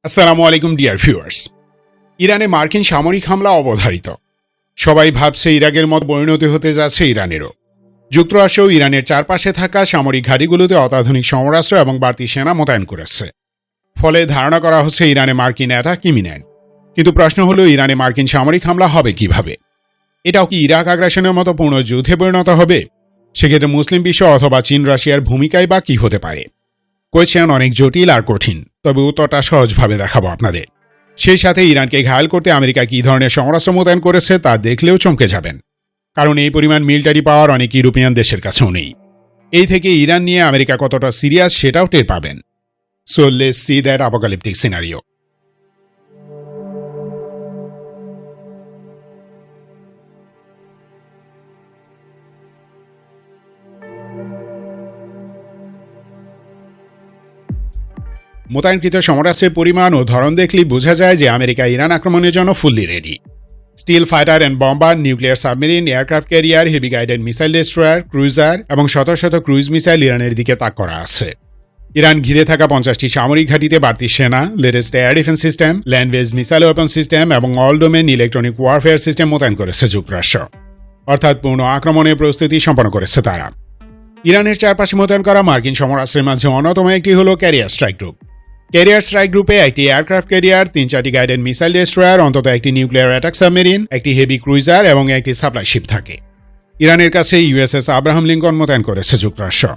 আসসালামু আলাইকুম dear viewers. ইরানে মার্কিন সামরিক হামলা অবধারিত। সবাই ভাবছে ইরাকের মতো পরিণতি হতে যাচ্ছে ইরানেরও। যুক্তরাষ্ট্র ইরানের চারপাশে থাকা সামরিক ঘাঁটিগুলোতে অত্যাধুনিক সমরাস্ত্র এবং বাড়তি সেনা মোতায়েন করেছে। ফলে ধারণা করা হচ্ছে ইরানে মার্কিন অ্যাটাক ইমিনেন্ট। কিন্তু প্রশ্ন হলো, ইরানে মার্কিন সামরিক হামলা হবে কিভাবে? এটাও কি ইরাক আগ্রাসনের মতো পূর্ণ যুদ্ধে পরিণত হবে? সেক্ষেত্রে মুসলিম বিশ্ব অথবা চীন রাশিয়ার ভূমিকায় বা কি হতে পারে? কোয়েশ্চেন অনেক জটিল আর কঠিন, তবে উত্তরটা সহজভাবে দেখাবো আপনাদের। সেই সাথে ইরানকে ঘায়াল করতে আমেরিকা কী ধরনের সমরাস্ত্র মোতায়েন করেছে তা দেখলেও চমকে যাবেন, কারণ এই পরিমাণ মিলিটারি পাওয়ার অনেক ইউরোপিয়ান দেশের কাছেও নেই। এই থেকে ইরান নিয়ে আমেরিকা কতটা সিরিয়াস সেটাও টের পাবেন। So let's see that apocalyptic scenario. মোতায়েনকৃত সমরাস্ত্রের পরিমাণ ও ধরন দেখলেই বোঝা যায় যে আমেরিকা ইরান আক্রমণের জন্য fully ready. Still fighter and bomber, nuclear submarine, aircraft carrier, heavy guided missile destroyer, cruiser এবং শত শত ক্রুইজ মিসাইল ইরানের দিকে তাক করা আছে। ইরান ঘিরে থাকা 50টি সামরিক ঘাঁটিতে বাড়তি সেনা, latest air defence system, land based missile weapon system এবং all domain electronic warfare system মোতায়েন করেছে যুক্তরাষ্ট্র। অর্থাৎ পূর্ণ আক্রমণের প্রস্তুতি সম্পন্ন করেছে তারা। ইরানের চারপাশে মোতায়েন করা মার্কিন সমরাস্ত্রের মাঝে অন্যতম একটি হল carrier strike group. Carrier strike গ্রুপে একটি এয়ারক্রাফট ক্যারিয়ার, 3-4টি গাইডেড মিসাইল ডেস্ট্রয়ার, অন্তত একটি নিউক্লিয়ার অ্যাটাক সাবমেরিন, একটি হেভি ক্রুইজার এবং একটি সাপ্লাই শিপ থাকে। ইরানের কাছে ইউএসএস আব্রাহাম লিঙ্কন মোতায়েন করেছে যুক্তরাষ্ট্র।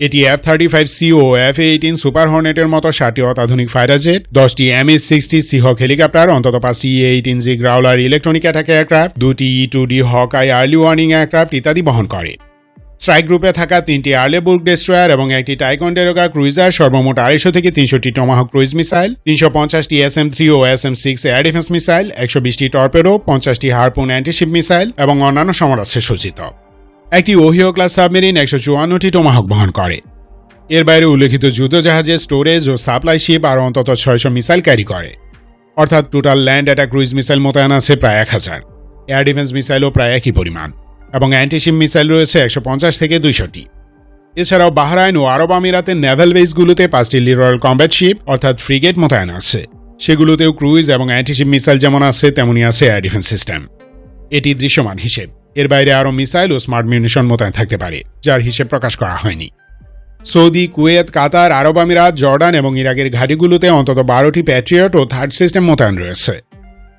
এটি F-35C ও F-18 সুপার হর্নেটের মতো 7টি অত্যাধুনিক ফাইটার জেট, 10টি MH-60 সিহক হেলিকপ্টার, অন্তত 5টি E-18G গ্রাউলার ইলেকট্রনিক অ্যাটাক এয়ারক্রাফট, 2টি E-2D হকাই আর্লি ওয়ার্নিং এয়ারক্রাফট ইত্যাদি বহন করে। স্ট্রাইক গ্রুপে থাকা 3টি আর্লেবুর্গ ডেস্ট্রয়ার এবং একটি টাইকন্ডেরোগা ক্রুইজার সর্বমোট 250 থেকে 300টি টমাহক ক্রুইজ মিসাইল, 350টি SM-3 ও SM-6 এয়ার ডিফেন্স মিসাইল, 120টি টর্পেডো, 50টি হারপুন অ্যান্টিশিপ মিসাইল এবং অন্যান্য সমরাস্ত্রে সজ্জিত। একটি ওহিও ক্লাস সাবমেরিন 154টি টমাহক বহন করে। এর বাইরে উল্লেখিত যুদ্ধজাহাজের স্টোরেজ ও সাপ্লাই শিপ আরও অন্তত 600 মিসাইল ক্যারি করে। অর্থাৎ total land attack cruise missile মোতায়েন আছে প্রায় 1000, এয়ার ডিফেন্স মিসাইলও প্রায় একই পরিমাণ এবং অ্যান্টিশিপ মিসাইল রয়েছে 150 থেকে 200টি। এছাড়াও বাহরাইন ও আরব আমিরাতের নেভাল বেসগুলোতে 5টি লিটরাল কমব্যাট শিপ অর্থাৎ ফ্রিগেট মোতায়েন আছে। সেগুলোতেও ক্রুইজ এবং অ্যান্টিশিপ মিসাইল যেমন আছে তেমনই আছে এয়ার ডিফেন্স সিস্টেম। এটি দৃশ্যমান হিসেব। এর বাইরে আরও মিসাইল ও স্মার্ট মিউনিশন মোতায়েন থাকতে পারে, যার হিসেব প্রকাশ করা হয়নি। সৌদি, কুয়েত, কাতার, আরব আমিরাত, জর্ডান এবং ইরাকের ঘাঁটিগুলোতে অন্তত 12টি প্যাট্রিয়ট ও থার্ড সিস্টেম মোতায়েন রয়েছে।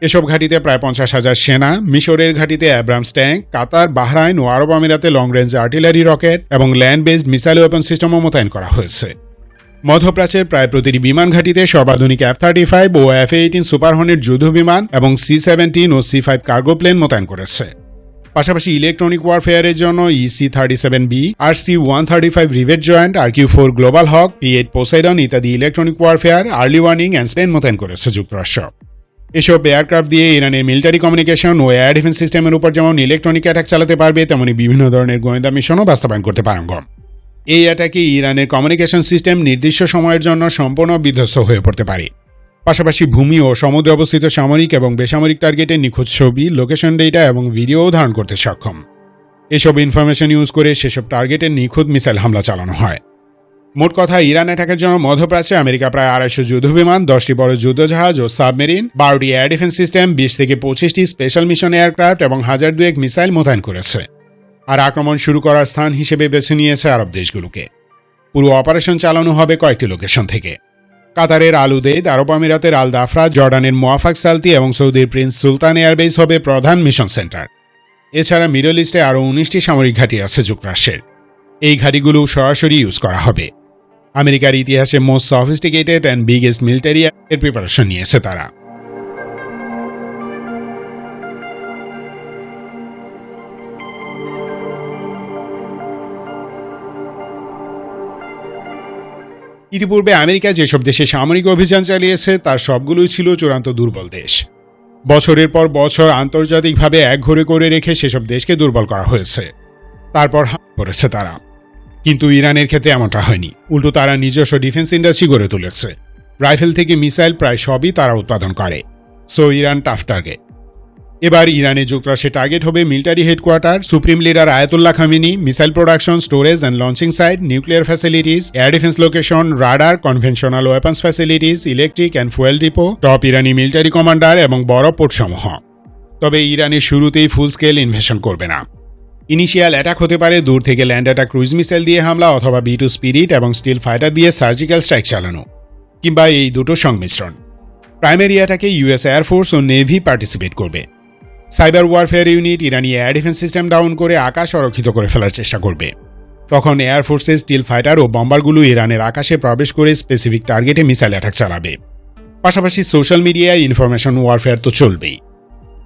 এসব ঘাঁটিতে প্রায় 50,000 সেনা, মিশরের ঘাঁটিতে অ্যাব্রামস ট্যাঙ্ক, কাতার, বাহরাইন ও আরব আমিরাতে লং রেঞ্জ আর্টিলারি রকেট এবং ল্যান্ড বেসড মিসাইল ওয়েপন সিস্টেমও মোতায়েন করা হয়েছে। মধ্যপ্রাচ্যের প্রায় প্রতিটি বিমান ঘাঁটিতে সর্বাধুনিক F-35 ও F-18 সুপার হর্নেট যুদ্ধ বিমান এবং C-17 ও C-5 কার্গো প্লেন মোতায়েন করেছে। পাশাপাশি ইলেকট্রনিক ওয়ারফেয়ারের জন্য EC-37B, RC-135 Rivet Joint, RQ-4 Global Hawk, P-8 Poseidon ইত্যাদি electronic warfare, early warning and স্পেন মোতায়েন করেছে যুক্তরাষ্ট্র। এসব এয়ারক্রাফট দিয়ে ইরানের মিলিটারি কমিউনিকেশন ও এয়ার ডিফেন্স সিস্টেমের উপর যেমন ইলেকট্রনিক অ্যাটাক চালাতে পারবে, তেমনি বিভিন্ন ধরনের গোয়েন্দা মিশনও বাস্তবায়ন করতে পারঙ্গম। এই অ্যাটাকে ইরানের কমিউনিকেশন সিস্টেম নির্দিষ্ট সময়ের জন্য সম্পূর্ণ বিধ্বস্ত হয়ে পড়তে পারে। পাশাপাশি ভূমি ও সমুদ্রে অবস্থিত সামরিক এবং বেসামরিক টার্গেটের নিখুঁত ছবি, লোকেশন ডেটা এবং ভিডিও ধারণ করতে সক্ষম। এসব ইনফরমেশন ইউজ করে সেসব টার্গেটের নিখুঁত মিসাইল হামলা চালানো হয়। মোট কথা, ইরান অ্যাটাকের জন্য মধ্যপ্রাচ্যে আমেরিকা প্রায় 250 যুদ্ধবিমান, 10টি বড় যুদ্ধজাহাজ ও সাবমেরিন, 12টি এয়ার ডিফেন্স সিস্টেম, 20 থেকে 25টি স্পেশাল মিশন এয়ারক্রাফট এবং 1002 মিসাইল মোতায়েন করেছে। আর আক্রমণ শুরু করার স্থান হিসেবে বেছে নিয়েছে আরব দেশগুলোকে। পুরো অপারেশন চালানো হবে কয়েকটি লোকেশন থেকে। কাতারের আল উদেইদ, আরব আমিরাতের আল দাফরা, জর্ডানের মোয়াফাক সালতি এবং সৌদির প্রিন্স সুলতান এয়ারবেস হবে প্রধান মিশন সেন্টার। এছাড়া মিডল ইস্টে আরও 19টি সামরিক ঘাঁটি আছে যুক্তরাষ্ট্রের। এই ঘাঁটিগুলো সরাসরি ইউজ করা হবে। আমেরিকার ইতিহাসে most sophisticated and biggest military এর প্রিপারেশন নিয়েছে তারা। ইতিপূর্বে আমেরিকা যেসব দেশে সামরিক অভিযান চালিয়েছে তার সবগুলোই ছিল চূড়ান্ত দুর্বল দেশ। বছরের পর বছর আন্তর্জাতিকভাবে একঘরে করে রেখে সেসব দেশকে দুর্বল করা হয়েছে। তারপর হামলা করেছে তারা। কিন্তু ইরানের ক্ষেত্রে এমনটা হয়নি। উল্টো তারা নিজস্ব ডিফেন্স ইন্ডাস্ট্রি গড়ে তুলেছে। রাইফেল থেকে মিসাইল প্রায় সবই তারা উৎপাদন করে। So Iran tough target. এবার ইরানে যুক্তরাষ্ট্রের টার্গেট হবে military headquarter, supreme leader Ayatollah Khamenei, missile production, storage and launching site, nuclear facilities, air defence location, radar, conventional weapons facilities, electric and fuel depot, top ইরানি military commander এবং বড় পোর্টসমূহ। তবে ইরানে শুরুতেই ফুল স্কেল ইনভেশন করবে না। Initial attack হতে পারে দূর থেকে ল্যান্ড অ্যাটাক ক্রুজ মিসাইল দিয়ে হামলা, অথবা B2 স্পিরিট এবং স্টিল ফাইটার দিয়ে সার্জিক্যাল স্ট্রাইক চালানো, কিংবা এই দুটো সংমিশ্রণ। প্রাইমারি অ্যাটাকে ইউএস এয়ারফোর্স ও নেভি পার্টিসিপেট করবে। সাইবার ওয়ারফেয়ার ইউনিট ইরানি এয়ার ডিফেন্স সিস্টেম ডাউন করে আকাশ অরক্ষিত করে ফেলার চেষ্টা করবে। তখন এয়ারফোর্সের স্টিল ফাইটার ও বম্বারগুলো ইরানের আকাশে প্রবেশ করে স্পেসিফিক টার্গেটে মিসাইল অ্যাটাক চালাবে। পাশাপাশি সোশ্যাল মিডিয়ায় ইনফরমেশন ওয়ারফেয়ার তো চলবেই।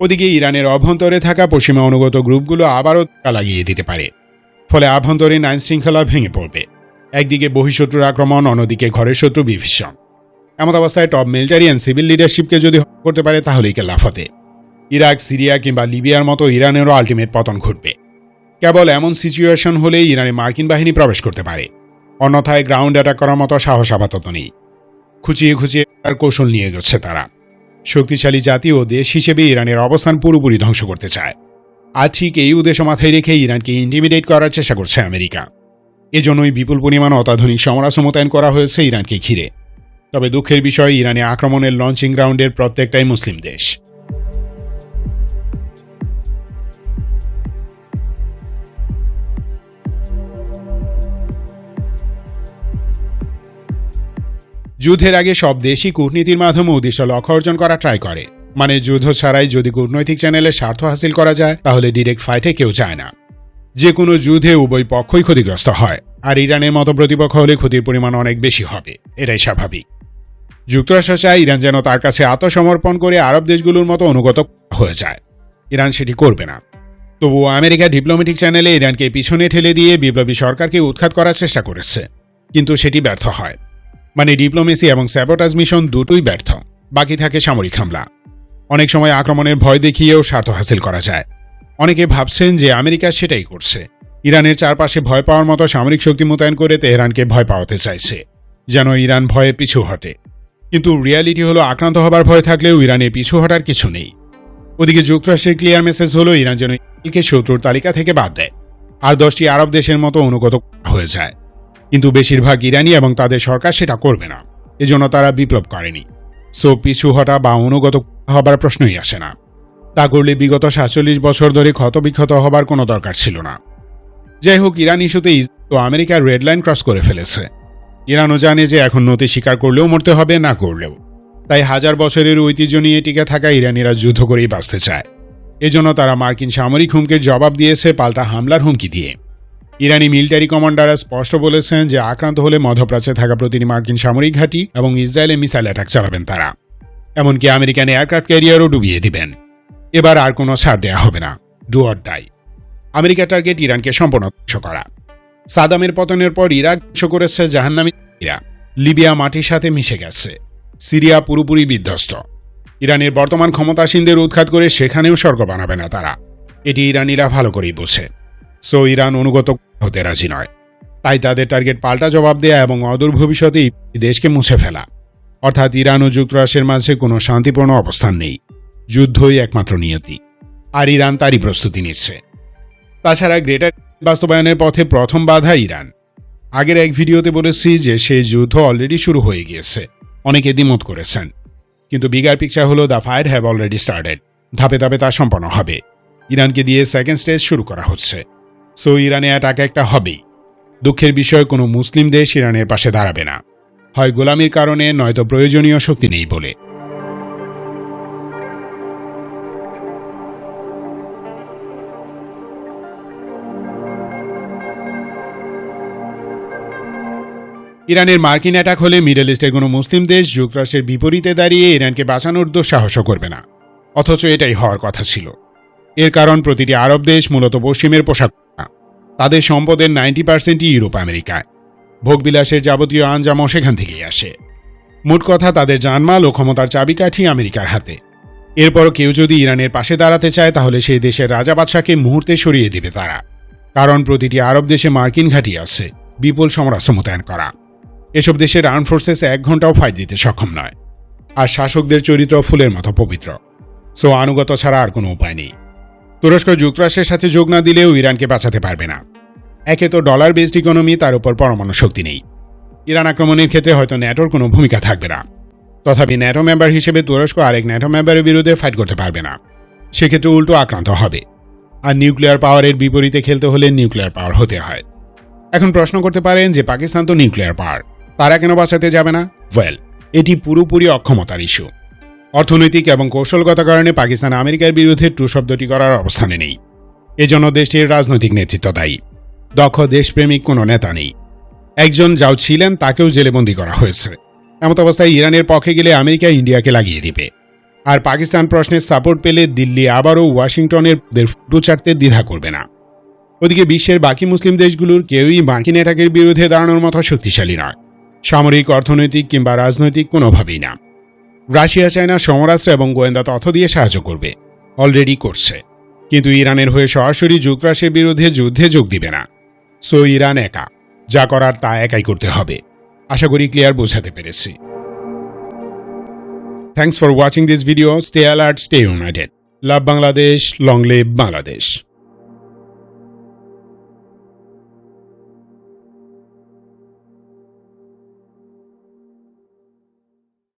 ওদিকে ইরানের অভ্যন্তরে থাকা পশ্চিমা অনুগত গ্রুপগুলো আবারও লাগিয়ে দিতে পারে। ফলে আভ্যন্তরীণ আইন শৃঙ্খলা ভেঙে পড়বে। একদিকে বহিঃশত্রুর আক্রমণ, অন্যদিকে ঘরের শত্রু বিভীষণ। এমন অবস্থায় টপ মিলিটারি অ্যান্ড সিভিল লিডারশিপকে যদি করতে পারে তাহলেই কেল্লাফতে। ইরাক, সিরিয়া কিংবা লিবিয়ার মতো ইরানেরও আলটিমেট পতন ঘটবে। কেবল এমন সিচুয়েশন হলেই ইরানে মার্কিন বাহিনী প্রবেশ করতে পারে। অন্যথায় গ্রাউন্ড অ্যাটাক করার মতো সাহস আপাতত নেই। খুঁচিয়ে খুঁচিয়ে তার কৌশল নিয়ে গেছে তারা। শক্তিশালী জাতি ও দেশ হিসেবে ইরানের অবস্থান পুরোপুরি ধ্বংস করতে চায়। আর ঠিক এই উদ্দেশ্য মাথায় রেখে ইরানকে ইন্টিমিডেট করার চেষ্টা করছে আমেরিকা। এজন্যই বিপুল পরিমাণ অত্যাধুনিক সমরাস্ত্র মোতায়েন করা হয়েছে ইরানকে ঘিরে। তবে দুঃখের বিষয়, ইরানে আক্রমণের লঞ্চিং গ্রাউন্ডের প্রত্যেকটাই মুসলিম দেশ। যুদ্ধের আগে সব দেশই কূটনীতির মাধ্যমে উদ্দেশ্য লক্ষ্য অর্জন করা ট্রাই করে। মানে যুদ্ধ ছাড়াই যদি কূটনৈতিক চ্যানেলে স্বার্থ হাসিল করা যায় তাহলে ডিরেক্ট ফাইটে কেউ যায় না। যে কোনো যুদ্ধে উভয় পক্ষই ক্ষতিগ্রস্ত হয়, আর ইরানের মতো প্রতিপক্ষ হলে ক্ষতির পরিমাণ অনেক বেশি হবে। এটাই স্বাভাবিক। যুক্তরাষ্ট্র চায় ইরান যেন তার কাছে আত্মসমর্পণ করে আরব দেশগুলোর মতো অনুগত হয়ে যায়। ইরান সেটি করবে না। তবুও আমেরিকা ডিপ্লোম্যাটিক চ্যানেলে ইরানকে পিছনে ঠেলে দিয়ে বিপ্লবী সরকারকে উৎখাত করার চেষ্টা করেছে, কিন্তু সেটি ব্যর্থ হয়। মানে ডিপ্লোমেসি এবং স্যাবোটাজ মিশন দুটোই ব্যর্থ। বাকি থাকে সামরিক হামলা। অনেক সময় আক্রমণের ভয় দেখিয়েও স্বার্থ হাসিল করা যায়। অনেকে ভাবছেন যে আমেরিকা সেটাই করছে। ইরানের চারপাশে ভয় পাওয়ার মতো সামরিক শক্তি মোতায়েন করে তেহরানকে ভয় পাওয়াতে চাইছে, যেন ইরান ভয়ে পিছু হটে। কিন্তু রিয়ালিটি হলো, আক্রান্ত হবার ভয় থাকলেও ইরানের পিছু হটার কিছু নেই। ওদিকে যুক্তরাষ্ট্রের ক্লিয়ার মেসেজ হলো ইরান যেন ইসরায়েলকে শত্রুর তালিকা থেকে বাদ দেয়, আর 10টি আরব দেশের মতো অনুগত হয়ে যায়। কিন্তু বেশিরভাগ ইরানি এবং তাদের সরকার সেটা করবে না। এজন্য তারা বিপ্লব করেনি। সো পিছু হটা বা অনুগত হবার প্রশ্নই আসে না। তা করলে বিগত 47 বছর ধরে ক্ষতবিক্ষত হবার কোনো দরকার ছিল না। যাই হোক, ইরান ইস্যুতে তো আমেরিকার রেড লাইন ক্রস করে ফেলেছে। ইরানও জানে যে এখন নতি স্বীকার করলেও মরতে হবে, না করলেও। তাই হাজার বছরের ঐতিহ্য নিয়ে টিকে থাকা ইরানিরা যুদ্ধ করেই বাঁচতে চায়। এজন্য তারা মার্কিন সামরিক হুমকির জবাব দিয়েছে পাল্টা হামলার হুমকি দিয়ে। ইরানি মিলিটারি কমান্ডাররা স্পষ্ট বলেছেন যে আক্রান্ত হলে মধ্যপ্রাচ্যে থাকা প্রতিটি মার্কিন সামরিক ঘাঁটি এবং ইসরায়েলে মিসাইল অ্যাটাক চালাবেন তারা। এমনকি আমেরিকান এয়ারক্রাফট ক্যারিয়ারও ডুবিয়ে দিবেন। এবার আর কোনো ছাড় দেয়া হবে না। Do or die. আমেরিকার টার্গেট ইরানকে সম্পূর্ণ ধ্বংস করা। সাদামের পতনের পর ইরাক ধ্বংস করেছে জাহান্নামীরা। লিবিয়া মাটির সাথে মিশে গেছে। সিরিয়া পুরোপুরি বিধ্বস্ত। ইরানের বর্তমান ক্ষমতাসীনদের উৎখাত করে সেখানেও স্বর্গ বানাবে না তারা। এটি ইরানিরা ভালো করেই বোঝে। সো ইরান অনুগত হতে রাজি নয়। তাই তাদের টার্গেট পাল্টা জবাব দেয়া এবং অদূর ভবিষ্যতেই দেশকে মুছে ফেলা। অর্থাৎ ইরান ও যুক্তরাষ্ট্রের মাঝে কোনো শান্তিপূর্ণ অবস্থান নেই। যুদ্ধই একমাত্র নিয়তি, আর ইরান তারই প্রস্তুতি নিচ্ছে। তাছাড়া গ্রেটার বাস্তবায়নের পথে প্রথম বাধা ইরান। আগের এক ভিডিওতে বলেছি যে সেই যুদ্ধ অলরেডি শুরু হয়ে গিয়েছে। অনেকে দ্বিমত করেছেন, কিন্তু বিগার পিকচার হলো the fire have already started. ধাপে ধাপে তা সম্পন্ন হবে। ইরানকে দিয়ে সেকেন্ড স্টেজ শুরু করা হচ্ছে। সো ইরানে অ্যাটাক একটা হবেই। দুঃখের বিষয়, কোনো মুসলিম দেশ ইরানের পাশে দাঁড়াবে না, হয় গোলামির কারণে, নয়তো প্রয়োজনীয় শক্তি নেই বলে। ইরানের মার্কিন অ্যাটাক হলে মিডল ইস্টের কোনো মুসলিম দেশ যুক্তরাষ্ট্রের বিপরীতে দাঁড়িয়ে ইরানকে বাঁচানোর দুঃসাহসও করবে না। অথচ এটাই হওয়ার কথা ছিল। এর কারণ প্রতিটি আরব দেশ মূলত পশ্চিমের পোশাক। তাদের সম্পদের 90%ই ইউরোপ আমেরিকায়। ভোগবিলাসের যাবতীয় আঞ্জামও সেখান থেকেই আসে। মোট কথা, তাদের জানমাল ও ক্ষমতার চাবিকাঠি আমেরিকার হাতে। এরপরও কেউ যদি ইরানের পাশে দাঁড়াতে চায় তাহলে সেই দেশের রাজা বাদশাকে মুহূর্তে সরিয়ে দিবে তারা। কারণ প্রতিটি আরব দেশে মার্কিন ঘাঁটি আছে, বিপুল সমরাস্ত্র মোতায়েন করা। এসব দেশের আর্ম ফোর্সেস 1 ঘন্টাও ফাইট দিতে সক্ষম নয়। আর শাসকদের চরিত্র ফুলের মতো পবিত্র। সো আনুগত্য ছাড়া আর কোনো উপায় নেই। তুরস্ক যুক্তরাষ্ট্রের সাথে যোগ না দিলেও ইরানকে বাঁচাতে পারবে না। একে তো ডলার বেসড ইকোনমি, তার উপর পরমাণু শক্তি নেই। ইরান আক্রমণের ক্ষেত্রে হয়তো ন্যাটোর কোনো ভূমিকা থাকবে না, তথাপি ন্যাটো মেম্বার হিসেবে তুরস্ক আরেক ন্যাটো মেম্বারের বিরুদ্ধে ফাইট করতে পারবে না। সেক্ষেত্রে উল্টো আক্রান্ত হবে। আর নিউক্লিয়ার পাওয়ারের বিপরীতে খেলতে হলে নিউক্লিয়ার পাওয়ার হতে হয়। এখন প্রশ্ন করতে পারেন যে পাকিস্তান তো নিউক্লিয়ার পাওয়ার, তারা কেন বাঁচাতে যাবে না? ওয়েল, এটি পুরোপুরি অক্ষমতার ইস্যু। অর্থনৈতিক এবং কৌশলগত কারণে পাকিস্তান আমেরিকার বিরুদ্ধে ট্রু শব্দটি করার অবস্থানে নেই। এজন্য দেশটির রাজনৈতিক নেতৃত্ব দায়ী। দক্ষ দেশপ্রেমিক কোনো নেতা নেই। একজন যাও ছিলেন, তাকেও জেলেবন্দি করা হয়েছে। এমত অবস্থায় ইরানের পক্ষে গেলে আমেরিকা ইন্ডিয়াকে লাগিয়ে দিবে। আর পাকিস্তান প্রশ্নের সাপোর্ট পেলে দিল্লি আবারও ওয়াশিংটনের ফুটো চাটতে দ্বিধা করবে না। ওদিকে বিশ্বের বাকি মুসলিম দেশগুলোর কেউই মার্কিন অ্যাটাকের বিরুদ্ধে দাঁড়ানোর মতো শক্তিশালী নয়, সামরিক, অর্থনৈতিক কিংবা রাজনৈতিক কোনোভাবেই না। রাশিয়া চায়না সমরাস্ত্র এবং গোয়েন্দা তথ্য দিয়ে সাহায্য করবে, অলরেডি করছে, কিন্তু ইরানের হয়ে সরাসরি যুক্তরাষ্ট্রের বিরুদ্ধে যুদ্ধে যোগ দিবে না। সো ইরান একা, যা করার তা একাই করতে হবে। আশা করি ক্লিয়ার বোঝাতে পেরেছি। Thanks for watching this video. Stay alert, stay United. Love Bangladesh, long live Bangladesh.